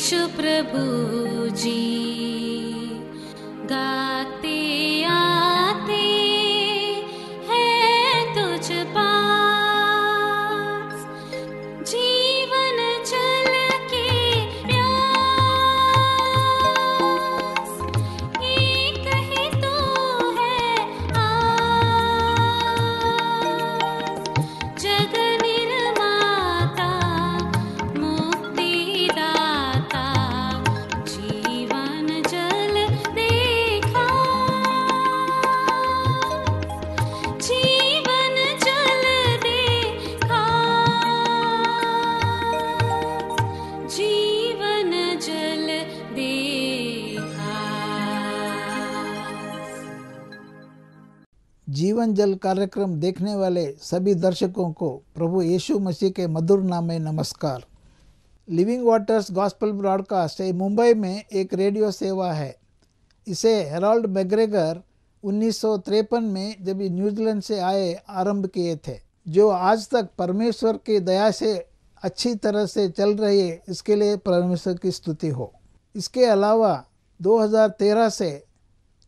यीशु प्रभु जी गाते आते हैं तुझ पास, जीवन जल के प्यास एक ही तो है आस, जग निर्माता मुक्तिदाता जीवन जल देखा, जीवन जल देखा, जीवन जल देखा। जीवन जल कार्यक्रम देखने वाले सभी दर्शकों को प्रभु यीशु मसीह के मधुर नाम में नमस्कार। Living waters gospel broadcast Mumbai में एक रेडियो सेवा है। इसे हेरोल्ड मैग्रेगर 1953 में जब ये न्यूजीलैंड से आए आरंभ किए थे, जो आज तक परमेश्वर की दया से अच्छी तरह से चल रही है। इसके लिए परमेश्वर की स्तुति हो। इसके अलावा 2013 से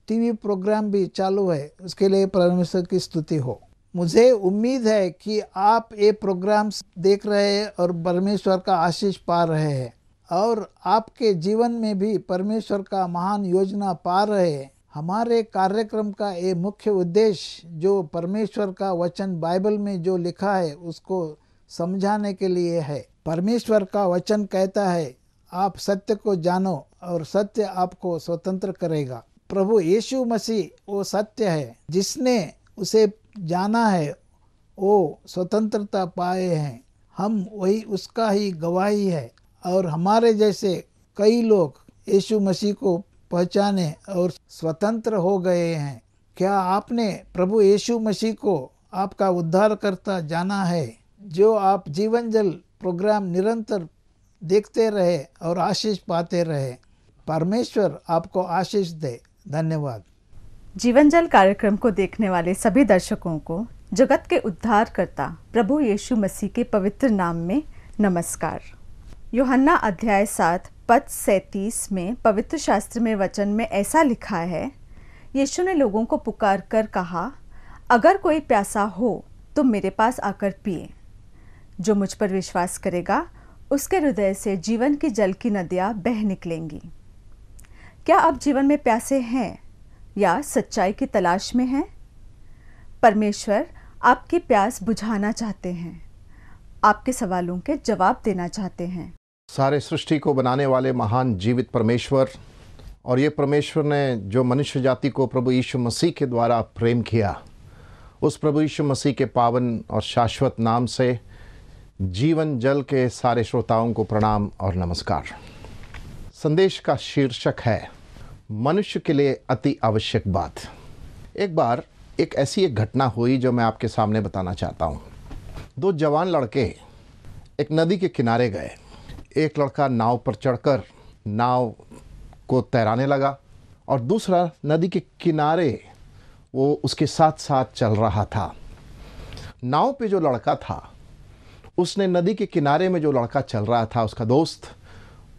टीवी प्रोग्राम भी चालू है, उसके लिए परमेश्वर की स्तुति हो। मुझे उम्मीद है कि आप ये प्रोग्राम्स देख रहे हैं और परमेश्वर का आशीष पा रहे हैं, और आपके जीवन में भी परमेश्वर का महान योजना पा रहे हैं। हमारे कार्यक्रम का ये मुख्य उद्देश्य जो परमेश्वर का वचन बाइबल में जो लिखा है उसको समझाने के लिए है। परमेश्वर का वचन कहता है, आप सत्य को जानो और सत्य आपको स्वतंत्र करेगा। प्रभु यीशु मसीह वो सत्य है, जिसने उसे जाना है वो स्वतंत्रता पाए हैं। हम वही उसका ही गवाही है, और हमारे जैसे कई लोग यीशु मसीह को पहचाने और स्वतंत्र हो गए हैं। क्या आपने प्रभु यीशु मसीह को आपका उद्धारकर्ता जाना है? जो आप जीवन जल प्रोग्राम निरंतर देखते रहे और आशीष पाते रहे। परमेश्वर आपको आशीष दे। धन्यवाद। जीवन जल कार्यक्रम को देखने वाले सभी दर्शकों को जगत के उद्धारकर्ता प्रभु यीशु मसीह के पवित्र नाम में नमस्कार। यूहन्ना अध्याय 7 पद 37 में पवित्र शास्त्र में वचन में ऐसा लिखा है, यीशु ने लोगों को पुकार कर कहा, अगर कोई प्यासा हो तो मेरे पास आकर पिए। जो मुझ पर विश्वास करेगा उसके हृदय से जीवन की जल की नदियाँ बह निकलेंगी। क्या आप जीवन में प्यासे हैं या सच्चाई की तलाश में हैं? परमेश्वर आपकी प्यास बुझाना चाहते हैं, आपके सवालों के जवाब देना चाहते हैं। सारे सृष्टि को बनाने वाले महान जीवित परमेश्वर, और ये परमेश्वर ने जो मनुष्य जाति को प्रभु यीशु मसीह के द्वारा प्रेम किया, उस प्रभु यीशु मसीह के पावन और शाश्वत नाम से जीवन जल के सारे श्रोताओं को प्रणाम और नमस्कार। संदेश का शीर्षक है मनुष्य के लिए अति आवश्यक बात। एक बार एक ऐसी घटना हुई जो मैं आपके सामने बताना चाहता हूँ। दो जवान लड़के एक नदी के किनारे गए। एक लड़का नाव पर चढ़कर नाव को तैराने लगा, और दूसरा नदी के किनारे वो उसके साथ साथ चल रहा था। नाव पे जो लड़का था उसने नदी के किनारे में जो लड़का चल रहा था, उसका दोस्त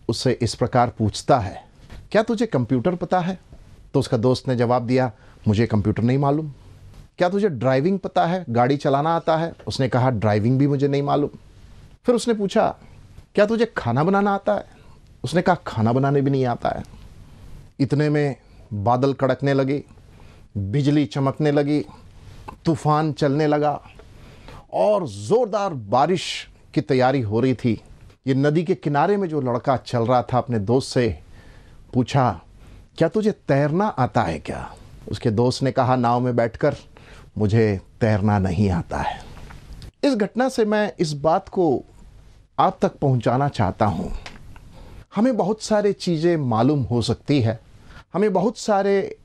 उससे इस प्रकार पूछता है, क्या तुझे कंप्यूटर पता है? तो उसका दोस्त ने जवाब दिया, मुझे कंप्यूटर नहीं मालूम। क्या तुझे ड्राइविंग पता है, गाड़ी चलाना आता है? उसने कहा, ड्राइविंग भी मुझे नहीं मालूम। फिर उसने पूछा, क्या तुझे खाना बनाना आता है? उसने कहा, खाना बनाने भी नहीं आता है। इतने में बादल कड़कने लगे, बिजली चमकने लगी, तूफान चलने लगा और ज़ोरदार बारिश की तैयारी हो रही थी। ये नदी के किनारे में जो लड़का चल रहा था अपने दोस्त से पूछा, क्या तुझे तैरना आता है क्या? उसके दोस्त ने कहा, नाव में बैठकर मुझे तैरना नहीं आता है। इस घटना से मैं इस बात को आप तक पहुंचाना चाहता हूं। हमें बहुत सारे चीज़ें मालूम हो सकती है, हमें बहुत सारे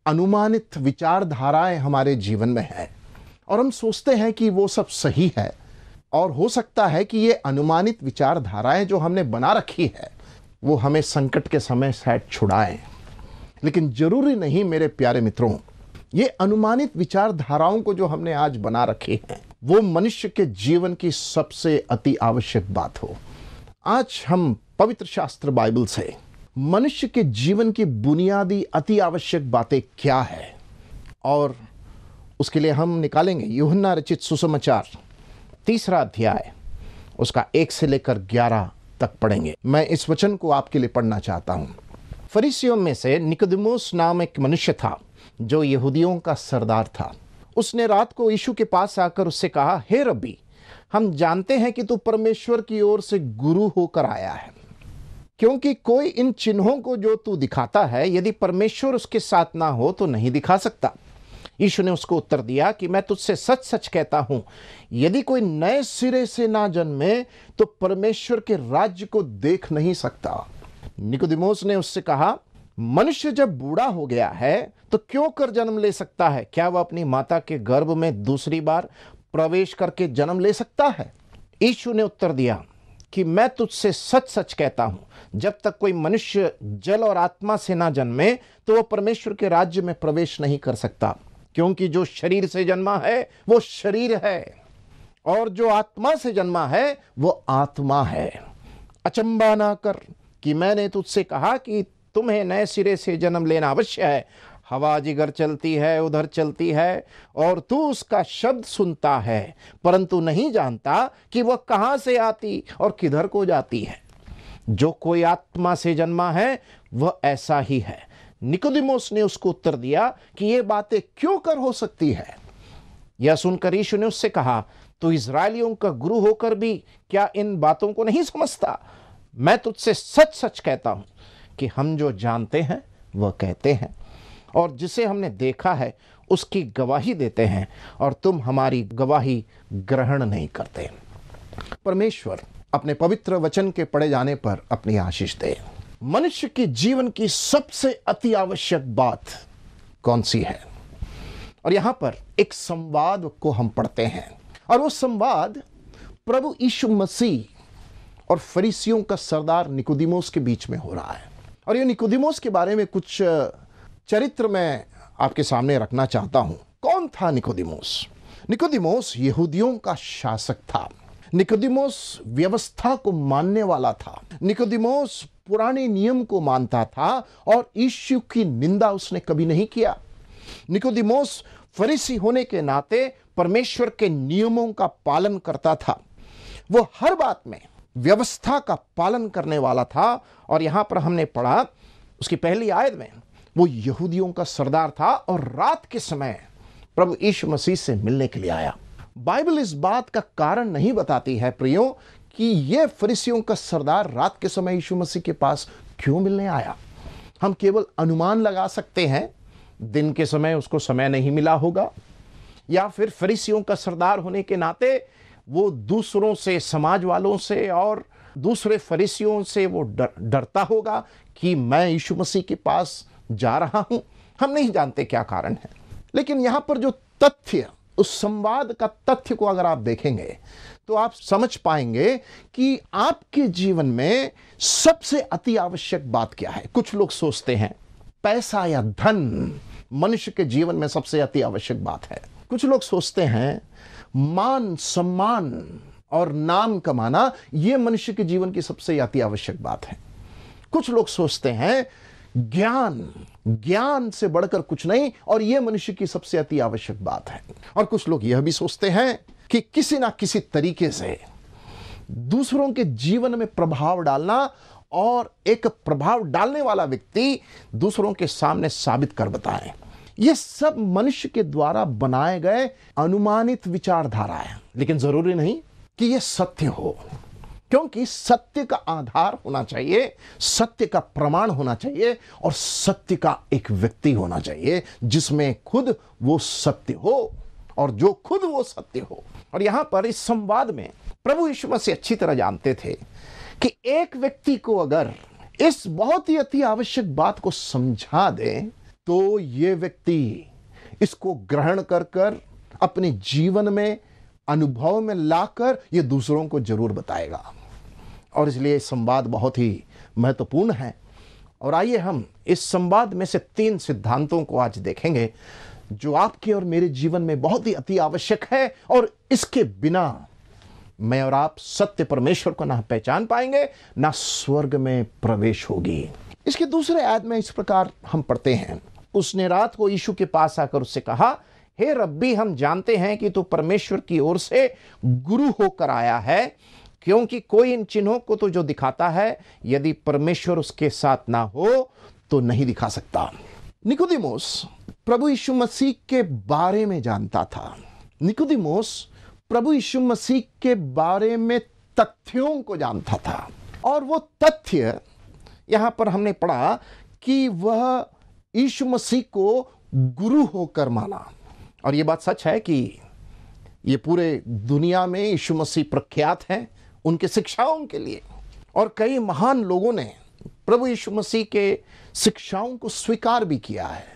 अनुमानित विचारधाराएं हमारे जीवन में है, और हम सोचते हैं कि वो सब सही है, और हो सकता है कि ये अनुमानित विचारधाराएं जो हमने बना रखी है वो हमें संकट के समय शायद छुड़ाएं। लेकिन जरूरी नहीं मेरे प्यारे मित्रों, ये अनुमानित विचारधाराओं को जो हमने आज बना रखी हैं वो मनुष्य के जीवन की सबसे अति आवश्यक बात हो। आज हम पवित्र शास्त्र बाइबल से मनुष्य के जीवन की बुनियादी अति आवश्यक बातें क्या है, और उसके लिए हम निकालेंगे यूहन्ना रचित सुसमाचार 3 अध्याय, उसका 1 से लेकर 11 तक पढ़ेंगे। मैं इस वचन को आपके लिए पढ़ना चाहता हूं। फरीसियों में से निकोदेमुस नाम एक मनुष्य था जो यहूदियों का सरदार था। उसने रात को यीशु के पास आकर उससे कहा, हे रब्बी, हम जानते हैं कि तू परमेश्वर की ओर से गुरु होकर आया है, क्योंकि कोई इन चिन्हों को जो तू दिखाता है यदि परमेश्वर उसके साथ ना हो तो नहीं दिखा सकता। यीशु ने उसको उत्तर दिया कि मैं तुझसे सच सच कहता हूं, यदि कोई नए सिरे से ना जन्मे तो परमेश्वर के राज्य को देख नहीं सकता। निकोदेमुस ने उससे कहा, मनुष्य जब बूढ़ा हो गया है तो क्यों कर जन्म ले सकता है? क्या वह अपनी माता के गर्भ में दूसरी बार प्रवेश करके जन्म ले सकता है? यीशु ने उत्तर दिया कि मैं तुझसे सच सच कहता हूं, जब तक कोई मनुष्य जल और आत्मा से ना जन्मे तो वह परमेश्वर के राज्य में प्रवेश नहीं कर सकता। क्योंकि जो शरीर से जन्मा है वो शरीर है, और जो आत्मा से जन्मा है वो आत्मा है। अचंबा ना कर कि मैंने तुझसे कहा कि तुम्हें नए सिरे से जन्म लेना अवश्य है। हवा जिधर चलती है उधर चलती है, और तू उसका शब्द सुनता है परंतु नहीं जानता कि वह कहां से आती और किधर को जाती है। जो कोई आत्मा से जन्मा है वह ऐसा ही है। निकोदेमुस ने उसको उत्तर दिया कि ये बातें क्यों कर हो सकती है? यह सुनकर यीशु ने उससे कहा, तू इस्राएलियों का गुरु होकर भी क्या इन बातों को नहीं समझता? मैं तुझसे सच सच कहता हूं कि हम जो जानते हैं वह कहते हैं, और जिसे हमने देखा है उसकी गवाही देते हैं, और तुम हमारी गवाही ग्रहण नहीं करते। परमेश्वर अपने पवित्र वचन के पढ़े जाने पर अपनी आशीष दे। मनुष्य के जीवन की सबसे अति आवश्यक बात कौन सी है? और यहां पर एक संवाद को हम पढ़ते हैं, और वो संवाद प्रभु यीशु मसीह और फरीसियों का सरदार निकोदेमुस के बीच में हो रहा है। और ये निकोदेमुस के बारे में कुछ चरित्र मैं आपके सामने रखना चाहता हूं। कौन था निकोदेमुस? निकोदेमुस यहूदियों का शासक था। निकोदेमुस व्यवस्था को मानने वाला था। निकोदेमुस पुराने नियम को मानता था और यीशु की निंदा उसने कभी नहीं किया। निकोदेमुस फरीसी होने के नाते परमेश्वर के नियमों का पालन करता था। वो हर बात में व्यवस्था का पालन करने वाला था। और यहां पर हमने पढ़ा उसकी पहली आयत में, वो यहूदियों का सरदार था और रात के समय प्रभु यीशु मसीह से मिलने के लिए आया। बाइबल इस बात का कारण नहीं बताती है प्रियो कि यह फरीसियों का सरदार रात के समय यीशु मसीह के पास क्यों मिलने आया। हम केवल अनुमान लगा सकते हैं, दिन के समय उसको समय नहीं मिला होगा, या फिर फरीसियों का सरदार होने के नाते वो दूसरों से, समाज वालों से और दूसरे फरीसियों से वो डरता होगा कि मैं यीशु मसीह के पास जा रहा हूं। हम नहीं जानते क्या कारण है, लेकिन यहां पर जो तथ्य, उस संवाद का तथ्य को अगर आप देखेंगे तो आप समझ पाएंगे कि आपके जीवन में सबसे अति आवश्यक बात क्या है। कुछ लोग सोचते हैं पैसा या धन मनुष्य के जीवन में सबसे अति आवश्यक बात है। कुछ लोग सोचते हैं मान सम्मान और नाम कमाना, यह मनुष्य के जीवन की सबसे अति आवश्यक बात है। कुछ लोग सोचते हैं ज्ञान से बढ़कर कुछ नहीं, और यह मनुष्य की सबसे अति आवश्यक बात है। और कुछ लोग यह भी सोचते हैं कि किसी ना किसी तरीके से दूसरों के जीवन में प्रभाव डालना, और एक प्रभाव डालने वाला व्यक्ति दूसरों के सामने साबित कर बताए। यह सब मनुष्य के द्वारा बनाए गए अनुमानित विचारधारा है, लेकिन जरूरी नहीं कि यह सत्य हो, क्योंकि सत्य का आधार होना चाहिए, सत्य का प्रमाण होना चाहिए, और सत्य का एक व्यक्ति होना चाहिए जिसमें खुद वो सत्य हो और जो खुद वो सत्य हो। और यहां पर इस संवाद में प्रभु यीशु मसीह अच्छी तरह जानते थे कि एक व्यक्ति को अगर इस बहुत ही अति आवश्यक बात को समझा दे तो ये व्यक्ति इसको ग्रहण कर कर अपने जीवन में, अनुभव में लाकर ये दूसरों को जरूर बताएगा। और इसलिए संवाद बहुत ही महत्वपूर्ण है। और आइए हम इस संवाद में से 3 सिद्धांतों को आज देखेंगे जो आपके और मेरे जीवन में बहुत ही अति आवश्यक है, और इसके बिना मैं और आप सत्य परमेश्वर को ना पहचान पाएंगे, ना स्वर्ग में प्रवेश होगी। इसके दूसरे आयत में इस प्रकार हम पढ़ते हैं, उसने रात को यीशु के पास आकर उससे कहा, हे रब्बी, हम जानते हैं कि तू परमेश्वर की ओर से गुरु होकर आया है, क्योंकि कोई इन चिन्हों को तो जो दिखाता है, यदि परमेश्वर उसके साथ ना हो तो नहीं दिखा सकता। निकोदेमुस प्रभु यीशु मसीह के बारे में जानता था। निकोदेमुस प्रभु यीशु मसीह के बारे में तथ्यों को जानता था, और वो तथ्य यहां पर हमने पढ़ा कि वह यीशु मसीह को गुरु होकर माना। और ये बात सच है कि ये पूरे दुनिया में यीशु मसीह प्रख्यात हैं उनके शिक्षाओं के लिए, और कई महान लोगों ने प्रभु यीशु मसीह के शिक्षाओं को स्वीकार भी किया है।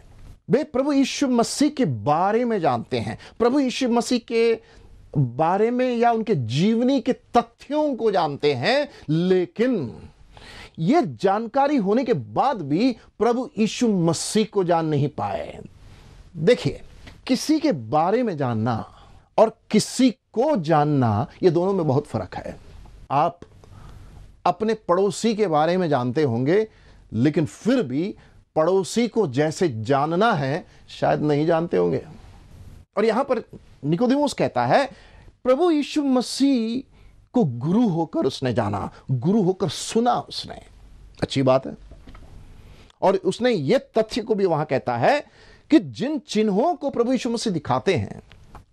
वे प्रभु यीशु मसीह के बारे में जानते हैं, प्रभु यीशु मसीह के बारे में या उनके जीवनी के तथ्यों को जानते हैं, लेकिन यह जानकारी होने के बाद भी प्रभु यीशु मसीह को जान नहीं पाए। देखिए, किसी के बारे में जानना और किसी को जानना, ये दोनों में बहुत फर्क है। आप अपने पड़ोसी के बारे में जानते होंगे, लेकिन फिर भी पड़ोसी को जैसे जानना है शायद नहीं जानते होंगे। और यहां पर निकोदेमुस कहता है, प्रभु यीशु मसीह को गुरु होकर उसने जाना, गुरु होकर सुना उसने। अच्छी बात है। और उसने ये तथ्य को भी वहां कहता है कि जिन चिन्हों को प्रभु यीशु मसीह दिखाते हैं,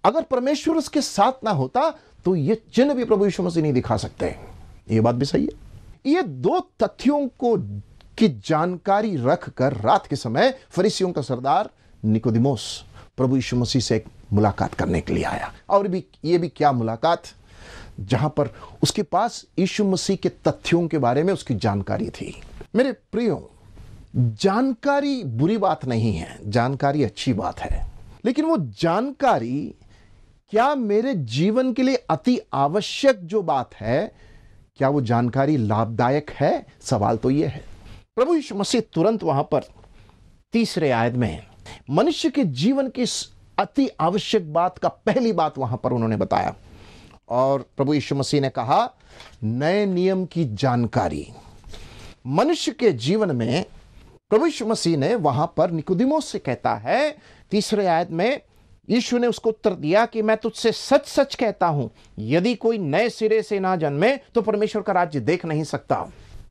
अगर परमेश्वर उसके साथ ना होता तो ये चिन्ह भी प्रभु यीशु मसीह नहीं दिखा सकते। ये बात भी सही है। ये दो तथ्यों को की जानकारी रखकर रात के समय फरीसियों का सरदार निकोदेमुस प्रभु यीशु मसीह से एक मुलाकात करने के लिए आया। और भी ये भी क्या मुलाकात, जहां पर उसके पास यीशु मसीह के तथ्यों के बारे में उसकी जानकारी थी। मेरे प्रियो, जानकारी बुरी बात नहीं है, जानकारी अच्छी बात है, लेकिन वो जानकारी क्या मेरे जीवन के लिए अति आवश्यक जो बात है, क्या वो जानकारी लाभदायक है? सवाल तो ये है। प्रभु यीशु मसीह तुरंत वहां पर तीसरे आयत में मनुष्य के जीवन की अति आवश्यक बात का पहली बात वहां पर उन्होंने बताया, और प्रभु यीशु मसीह ने कहा, नए नियम की जानकारी। मनुष्य के जीवन में प्रभु यीशु मसीह ने वहां पर निकोदेमुस से कहता है, तीसरे आयत में यीशु ने उसको उत्तर दिया कि मैं तुझसे सच सच कहता हूं, यदि कोई नए सिरे से ना जन्मे तो परमेश्वर का राज्य देख नहीं सकता।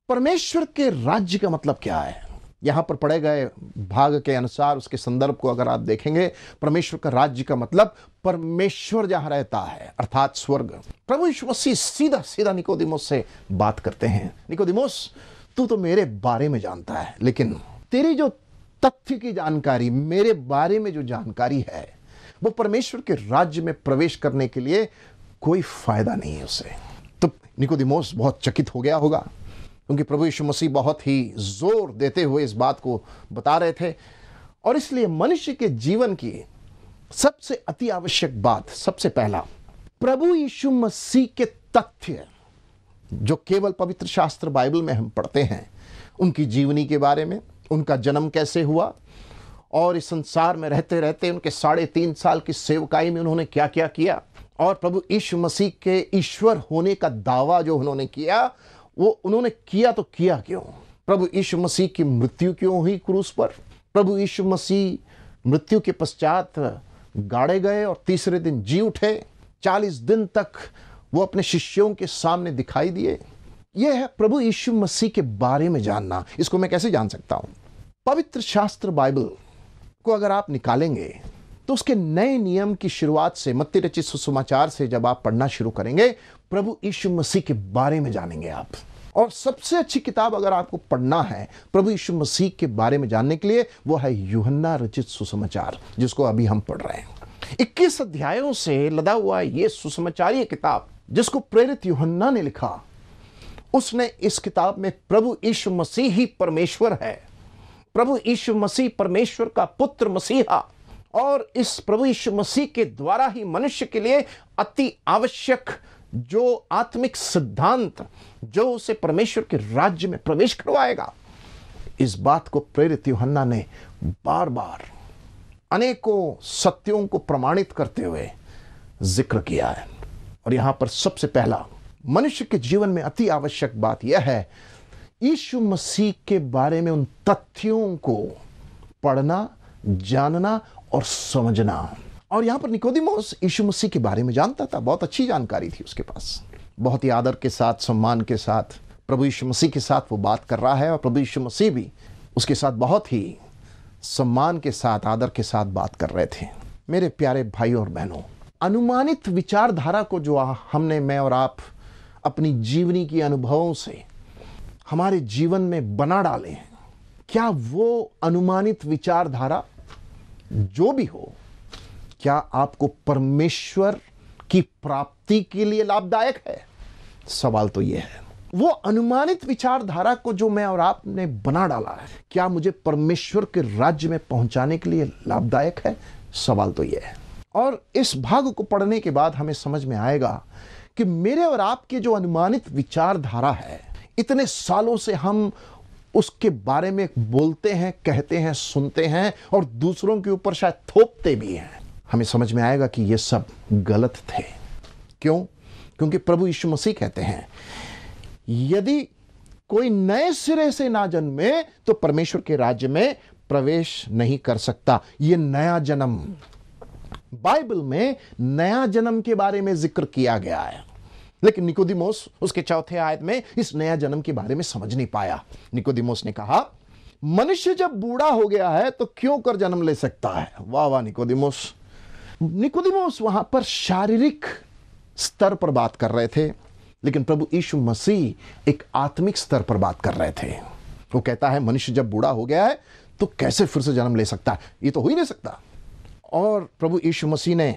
परमेश्वर के राज्य का मतलब क्या है? यहां पर पढ़े गए भाग के अनुसार उसके संदर्भ को अगर आप देखेंगे, परमेश्वर का राज्य का मतलब परमेश्वर जहां रहता है, अर्थात स्वर्ग। प्रभु यीशु मसीह सीधा सीधा निकोदेमुस से बात करते हैं, निकोदेमुस, तू तो मेरे बारे में जानता है, लेकिन तेरी जो तथ्य की जानकारी, मेरे बारे में जो जानकारी है, वो परमेश्वर के राज्य में प्रवेश करने के लिए कोई फायदा नहीं है उसे। तो निकोदेमुस बहुत चकित हो गया होगा, क्योंकि प्रभु यीशु मसीह बहुत ही जोर देते हुए इस बात को बता रहे थे। और इसलिए मनुष्य के जीवन की सबसे अति आवश्यक बात, सबसे पहला, प्रभु यीशु मसीह के तथ्य जो केवल पवित्र शास्त्र बाइबल में हम पढ़ते हैं, उनकी जीवनी के बारे में, उनका जन्म कैसे हुआ, और इस संसार में रहते रहते उनके 3.5 साल की सेवकाई में उन्होंने क्या क्या किया, और प्रभु यीशु मसीह के ईश्वर होने का दावा जो उन्होंने किया, वो उन्होंने किया तो किया क्यों? प्रभु यीशु मसीह की मृत्यु क्यों हुई क्रूस पर? प्रभु यीशु मसीह मृत्यु के पश्चात गाड़े गए और तीसरे दिन जी उठे। 40 दिन तक वो अपने शिष्यों के सामने दिखाई दिए। यह है प्रभु यीशु मसीह के बारे में जानना। इसको मैं कैसे जान सकता हूं? पवित्र शास्त्र बाइबल को अगर आप निकालेंगे तो उसके नए नियम की शुरुआत से, मत्ती रचित सुसमाचार से जब आप पढ़ना शुरू करेंगे, प्रभु यीशु मसीह के बारे में जानेंगे आप। और सबसे अच्छी किताब अगर आपको पढ़ना है प्रभु यीशु मसीह के बारे में जानने के लिए, वो है यूहन्ना रचित सुसमाचार, जिसको अभी हम पढ़ रहे हैं। 21 अध्यायों से लदा हुआ ये सुसमाचारीय किताब, जिसको प्रेरित यूहन्ना ने लिखा, उसने इस किताब में प्रभु यीशु मसीह ही परमेश्वर है, प्रभु यीशु मसीह परमेश्वर का पुत्र मसीहा, और इस प्रभु यीशु मसीह के द्वारा ही मनुष्य के लिए अति आवश्यक जो आत्मिक सिद्धांत जो उसे परमेश्वर के राज्य में प्रवेश करवाएगा, इस बात को प्रेरित यूहन्ना ने बार बार अनेकों सत्यों को प्रमाणित करते हुए जिक्र किया है। और यहां पर सबसे पहला मनुष्य के जीवन में अति आवश्यक बात यह है यीशु मसीह के बारे में उन तथ्यों को पढ़ना, जानना और समझना। और यहां पर निकोदेमुस यीशु मसीह के बारे में जानता था, बहुत अच्छी जानकारी थी उसके पास। बहुत ही आदर के साथ, सम्मान के साथ प्रभु यीशु मसीह के साथ वो बात कर रहा है और प्रभु यीशु मसीह भी उसके साथ बहुत ही सम्मान के साथ, आदर के साथ बात कर रहे थे। मेरे प्यारे भाइयों और बहनों, अनुमानित विचारधारा को जो मैं और आप अपनी जीवनी के अनुभवों से हमारे जीवन में बना डाले हैं, क्या वो अनुमानित विचारधारा जो भी हो, क्या आपको परमेश्वर की प्राप्ति के लिए लाभदायक है? सवाल तो यह है। वो अनुमानित विचारधारा को जो मैं और आपने बना डाला है, क्या मुझे परमेश्वर के राज्य में पहुंचाने के लिए लाभदायक है? सवाल तो यह है। और इस भाग को पढ़ने के बाद हमें समझ में आएगा कि मेरे और आपके जो अनुमानित विचारधारा है, इतने सालों से हम उसके बारे में बोलते हैं, कहते हैं, सुनते हैं और दूसरों के ऊपर शायद थोपते भी हैं, हमें समझ में आएगा कि ये सब गलत थे। क्यों? क्योंकि प्रभु यीशु मसीह कहते हैं यदि कोई नए सिरे से ना जन्मे तो परमेश्वर के राज्य में प्रवेश नहीं कर सकता। ये नया जन्म, बाइबल में नया जन्म के बारे में जिक्र किया गया है, लेकिन निकोदेमुस उसके चौथे आयत में इस नया जन्म के बारे में समझ नहीं पाया। निकोदेमुस ने कहा मनुष्य जब बूढ़ा हो गया है तो क्यों कर जन्म ले सकता है? वाह वाह निकोदेमुस। निकोदेमुस वहां पर शारीरिक स्तर पर बात कर रहे थे, लेकिन प्रभु यीशु मसीह एक आत्मिक स्तर पर बात कर रहे थे। वो कहता है मनुष्य जब बूढ़ा हो गया है तो कैसे फिर से जन्म ले सकता है? ये तो हो ही नहीं सकता। और प्रभु यीशु मसीह ने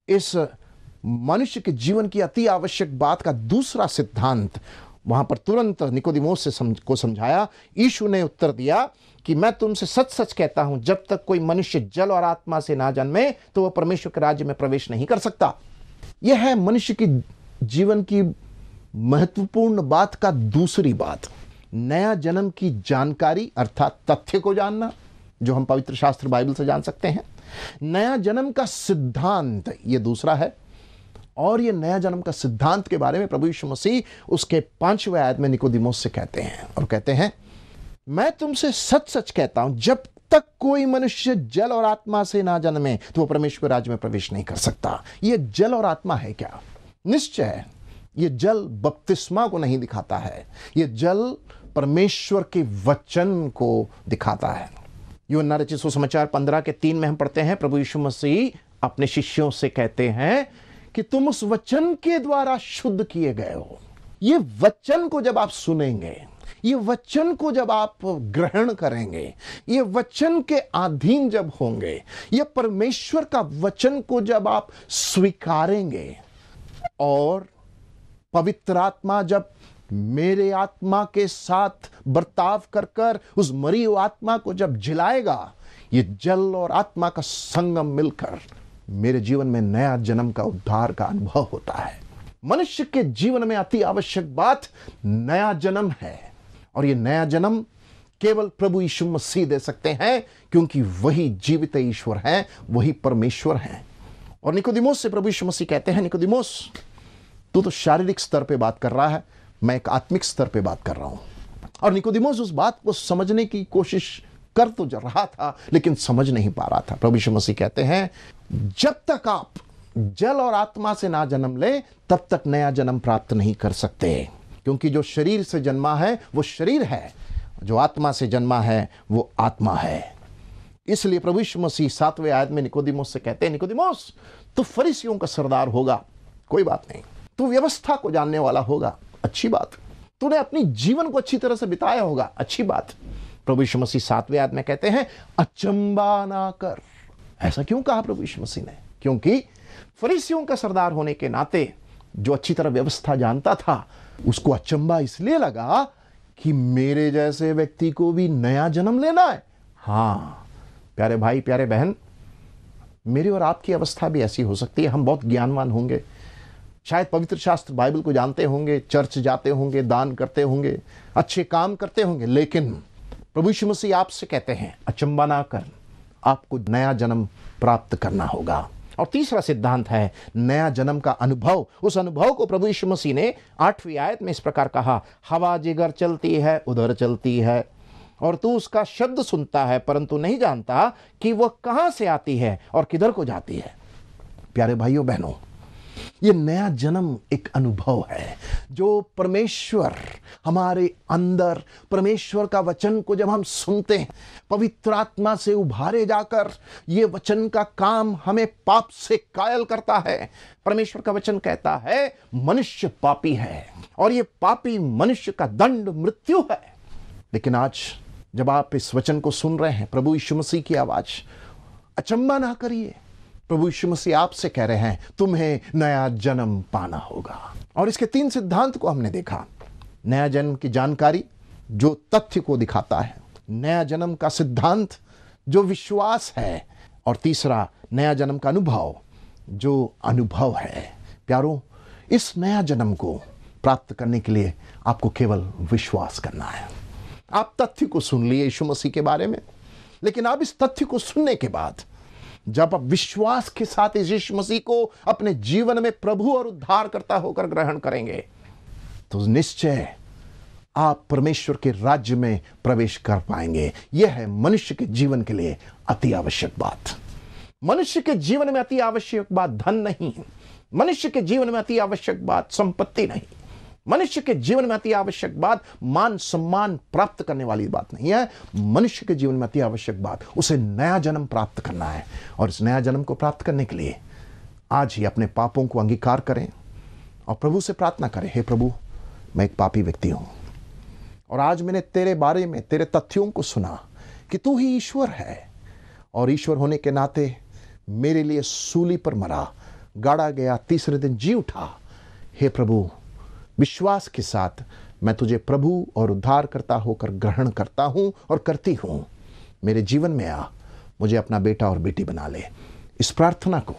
इस मनुष्य के जीवन की अति आवश्यक बात का दूसरा सिद्धांत वहां पर तुरंत निकोदेमुस को समझाया। यीशु ने उत्तर दिया कि मैं तुमसे सच सच कहता हूं, जब तक कोई मनुष्य जल और आत्मा से ना जन्मे तो वह परमेश्वर के राज्य में प्रवेश नहीं कर सकता। यह है मनुष्य की जीवन की महत्वपूर्ण बात का दूसरी बात, नया जन्म की जानकारी अर्थात तथ्य को जानना, जो हम पवित्र शास्त्र बाइबल से जान सकते हैं। नया जन्म का सिद्धांत ये दूसरा है। और ये नया जन्म का सिद्धांत के बारे में प्रभु यीशु मसीह उसके 5वें आयत में निकोदेमुस से कहते हैं और कहते हैं मैं तुमसे सच सच कहता हूं, जब तक कोई मनुष्य जल और आत्मा से ना जन्मे तो वो परमेश्वर राज्य में प्रवेश नहीं कर सकता। ये जल और आत्मा है क्या? निश्चय ये जल बपतिस्मा को नहीं दिखाता है, ये जल परमेश्वर के वचन को दिखाता है। यूहन्ना रचित सुसमाचार 15:3 में हम पढ़ते हैं प्रभु यीशु मसीह अपने शिष्यों से कहते हैं कि तुम उस वचन के द्वारा शुद्ध किए गए हो। ये वचन को जब आप सुनेंगे, ये वचन को जब आप ग्रहण करेंगे, ये वचन के अधीन जब होंगे, ये परमेश्वर का वचन को जब आप स्वीकारेंगे और पवित्र आत्मा जब मेरे आत्मा के साथ बर्ताव कर कर उस मरी हुई आत्मा को जब जिलाएगा, ये जल और आत्मा का संगम मिलकर मेरे जीवन में नया जन्म का उद्धार का अनुभव होता है। मनुष्य के जीवन में अति आवश्यक बात नया जन्म है और ये नया जन्म केवल प्रभु यीशु मसीह दे सकते हैं, क्योंकि वही जीवित ईश्वर हैं, वही परमेश्वर हैं। और निकोदेमुस से प्रभु यीशु मसीह कहते हैं निकोदेमुस तू तो शारीरिक स्तर पे बात कर रहा है, मैं एक आत्मिक स्तर पे बात कर रहा हूं। और निकोदेमुस उस बात को समझने की कोशिश कर तो रहा था लेकिन समझ नहीं पा रहा था। प्रभु यीशु मसीह कहते हैं जब तक आप जल और आत्मा से ना जन्म ले तब तक नया जन्म प्राप्त नहीं कर सकते, क्योंकि जो शरीर से जन्मा है वो शरीर है, जो आत्मा से जन्मा है वो आत्मा है। इसलिए प्रभु यीशु मसीह 7वें आयत में निकोदेमुस से कहते हैं निकोदेमुस तू फरीसियों का सरदार होगा, कोई बात नहीं, तू व्यवस्था को जानने वाला होगा, अच्छी बात, तूने अपनी जीवन को अच्छी तरह से बिताया होगा, अच्छी बात। प्रभु यीशु मसीह 7वें आयत में कहते हैं अचंबा ना कर। ऐसा क्यों कहा प्रभु यीशु मसीह ने? क्योंकि फरीसियों का सरदार होने के नाते जो अच्छी तरह व्यवस्था जानता था, उसको अचंबा इसलिए लगा कि मेरे जैसे व्यक्ति को भी नया जन्म लेना है। हाँ प्यारे भाई, प्यारे बहन, मेरी और आपकी अवस्था भी ऐसी हो सकती है। हम बहुत ज्ञानवान होंगे, शायद पवित्र शास्त्र बाइबल को जानते होंगे, चर्च जाते होंगे, दान करते होंगे, अच्छे काम करते होंगे, लेकिन प्रभु यीशु मसीह आपसे कहते हैं अचंबा ना कर, आपको नया जन्म प्राप्त करना होगा। और तीसरा सिद्धांत है नया जन्म का अनुभव। उस अनुभव को प्रभु यीशु मसीह ने 8वीं आयत में इस प्रकार कहा, हवा जिधर चलती है उधर चलती है और तू उसका शब्द सुनता है परंतु नहीं जानता कि वह कहां से आती है और किधर को जाती है। प्यारे भाइयों बहनों, ये नया जन्म एक अनुभव है जो परमेश्वर हमारे अंदर, परमेश्वर का वचन को जब हम सुनते हैं, पवित्र आत्मा से उभारे जाकर ये वचन का काम हमें पाप से कायल करता है। परमेश्वर का वचन कहता है मनुष्य पापी है और ये पापी मनुष्य का दंड मृत्यु है। लेकिन आज जब आप इस वचन को सुन रहे हैं, प्रभु यीशु मसीह की आवाज, अचंबा ना करिए, प्रभु यीशु मसीह आपसे कह रहे हैं तुम्हें नया जन्म पाना होगा। और इसके 3 सिद्धांत को हमने देखा। नया जन्म की जानकारी जो तथ्य को दिखाता है, नया जन्म का सिद्धांत जो विश्वास है, और तीसरा नया जन्म का अनुभव जो अनुभव है। प्यारों, इस नया जन्म को प्राप्त करने के लिए आपको केवल विश्वास करना है। आप तथ्य को सुन लिए यीशु मसीह के बारे में, लेकिन आप इस तथ्य को सुनने के बाद जब आप विश्वास के साथ इस यीशु मसीह को अपने जीवन में प्रभु और उद्धारकर्ता होकर ग्रहण करेंगे तो निश्चय आप परमेश्वर के राज्य में प्रवेश कर पाएंगे। यह है मनुष्य के जीवन के लिए अति आवश्यक बात। मनुष्य के जीवन में अति आवश्यक बात धन नहीं, मनुष्य के जीवन में अति आवश्यक बात संपत्ति नहीं, मनुष्य के जीवन में अति आवश्यक बात मान सम्मान प्राप्त करने वाली बात नहीं है। मनुष्य के जीवन में अति आवश्यक बात उसे नया जन्म प्राप्त करना है। और इस नया जन्म को प्राप्त करने के लिए आज ही अपने पापों को अंगीकार करें और प्रभु से प्रार्थना करें, हे प्रभु, मैं एक पापी व्यक्ति हूं और आज मैंने तेरे बारे में, तेरे तथ्यों को सुना कि तू ही ईश्वर है और ईश्वर होने के नाते मेरे लिए सूली पर मरा, गाड़ा गया, तीसरे दिन जी उठा। हे प्रभु, विश्वास के साथ मैं तुझे प्रभु और उद्धारकर्ता होकर ग्रहण करता हूं और करती हूं। मेरे जीवन में आ, मुझे अपना बेटा और बेटी बना ले। इस प्रार्थना को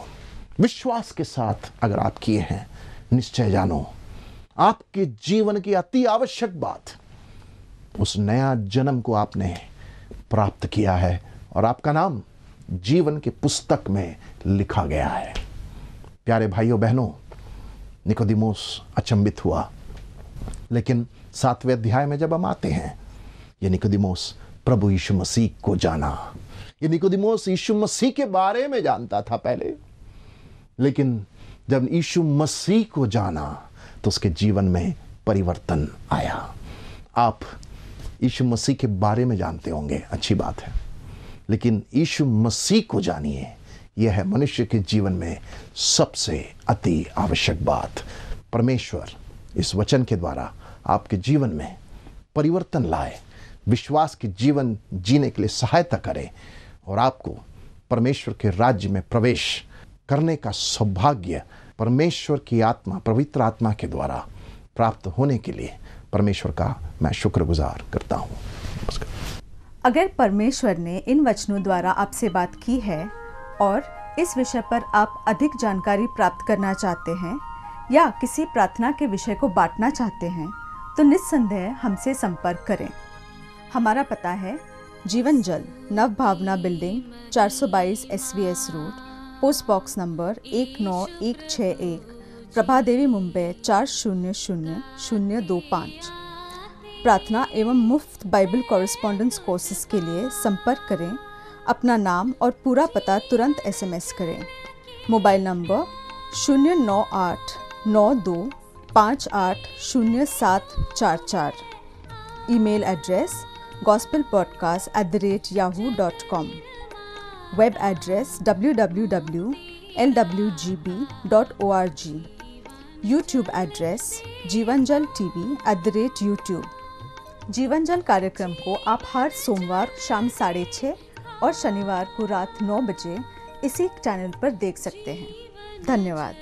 विश्वास के साथ अगर आप किए हैं, निश्चय जानो आपके जीवन की अति आवश्यक बात, उस नया जन्म को आपने प्राप्त किया है और आपका नाम जीवन की पुस्तक में लिखा गया है। प्यारे भाइयों बहनों, निकोदिमोस अचंभित हुआ, लेकिन 7वें अध्याय में जब हम आते हैं, ये निकोदिमोस प्रभु यीशु मसीह को जाना। ये निकोदिमोस यीशु मसीह के बारे में जानता था पहले, लेकिन जब यीशु मसीह को जाना तो उसके जीवन में परिवर्तन आया। आप यीशु मसीह के बारे में जानते होंगे, अच्छी बात है, लेकिन यीशु मसीह को जानिए, यह है मनुष्य के जीवन में सबसे अति आवश्यक बात। परमेश्वर इस वचन के द्वारा आपके जीवन में परिवर्तन लाए, विश्वास के जीवन जीने के लिए सहायता करे और आपको परमेश्वर के राज्य में प्रवेश करने का सौभाग्य परमेश्वर की आत्मा, पवित्र आत्मा के द्वारा प्राप्त होने के लिए परमेश्वर का मैं शुक्रगुजार करता हूँ। नमस्कार। अगर परमेश्वर ने इन वचनों द्वारा आपसे बात की है और इस विषय पर आप अधिक जानकारी प्राप्त करना चाहते हैं या किसी प्रार्थना के विषय को बांटना चाहते हैं तो निस्संदेह हमसे संपर्क करें। हमारा पता है Jeevan Jal, Nav Bhavana building, 422 SVS road, post box number 19161, Prabha Devi, Mumbai 400025। प्रार्थना एवं मुफ्त बाइबल कॉरेस्पॉन्डेंस कोर्सेज के लिए संपर्क करें। अपना नाम और पूरा पता तुरंत SMS करें। Mobile number 09892580744। Email address gospelpodcast@yahoo.com। Web address www.lwgb.org। YouTube address Jeevanjal TV@YouTube। Jeevanjal कार्यक्रम को आप हर सोमवार शाम 6:30 और शनिवार को रात 9 बजे इसी चैनल पर देख सकते हैं। धन्यवाद।